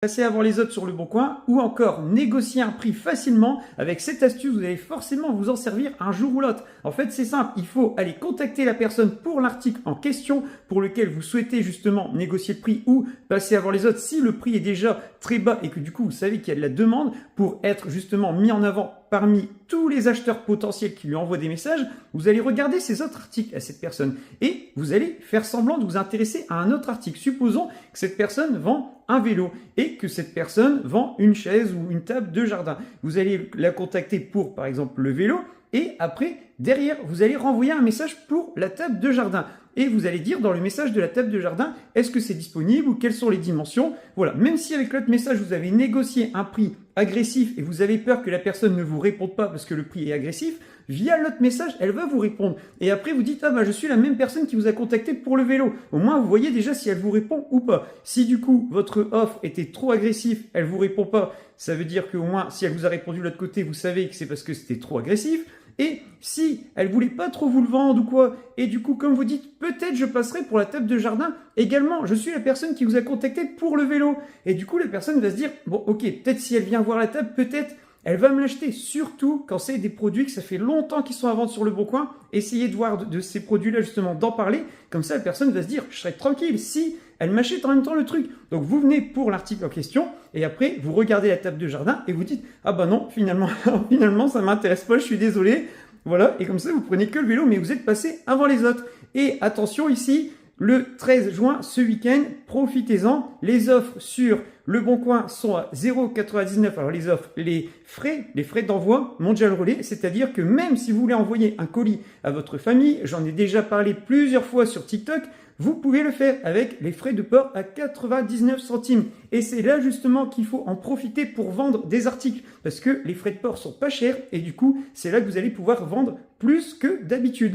Passer avant les autres sur le bon coin ou encore négocier un prix facilement. Avec cette astuce, vous allez forcément vous en servir un jour ou l'autre. En fait, c'est simple, il faut aller contacter la personne pour l'article en question pour lequel vous souhaitez justement négocier le prix ou passer avant les autres si le prix est déjà très bas et que du coup vous savez qu'il y a de la demande pour être justement mis en avant parmi tous les acheteurs potentiels qui lui envoient des messages. Vous allez regarder ces autres articles à cette personne et vous allez faire semblant de vous intéresser à un autre article. Supposons que cette personne vend un vélo et que cette personne vend une chaise ou une table de jardin. Vous allez la contacter pour par exemple le vélo et après derrière vous allez renvoyer un message pour la table de jardin. Et vous allez dire dans le message de la table de jardin, est-ce que c'est disponible ou quelles sont les dimensions? Voilà, même si avec l'autre message, vous avez négocié un prix agressif et vous avez peur que la personne ne vous réponde pas parce que le prix est agressif, via l'autre message, elle va vous répondre. Et après, vous dites, ah bah je suis la même personne qui vous a contacté pour le vélo. Au moins, vous voyez déjà si elle vous répond ou pas. Si du coup, votre offre était trop agressive, elle vous répond pas, ça veut dire qu'au moins, si elle vous a répondu de l'autre côté, vous savez que c'est parce que c'était trop agressif. Et si elle voulait pas trop vous le vendre ou quoi, et du coup, comme vous dites, peut-être je passerai pour la table de jardin également, je suis la personne qui vous a contacté pour le vélo. Et du coup, la personne va se dire, bon, ok, peut-être si elle vient voir la table, peut-être elle va me l'acheter, surtout quand c'est des produits que ça fait longtemps qu'ils sont à vendre sur le bon coin. Essayez de voir de ces produits-là, justement, d'en parler. Comme ça, la personne va se dire, je serai tranquille si elle m'achète en même temps le truc. Donc, vous venez pour l'article en question et après, vous regardez la table de jardin et vous dites, ah bah non, finalement, finalement, ça m'intéresse pas, je suis désolé. Voilà, et comme ça, vous prenez que le vélo, mais vous êtes passé avant les autres. Et attention ici, le 13 juin, ce week-end, profitez-en. Les offres sur Le Bon Coin sont à 0,99. Alors les offres, les frais d'envoi mondial relais, c'est-à-dire que même si vous voulez envoyer un colis à votre famille, j'en ai déjà parlé plusieurs fois sur TikTok, vous pouvez le faire avec les frais de port à 99 centimes. Et c'est là justement qu'il faut en profiter pour vendre des articles parce que les frais de port sont pas chers et du coup, c'est là que vous allez pouvoir vendre plus que d'habitude.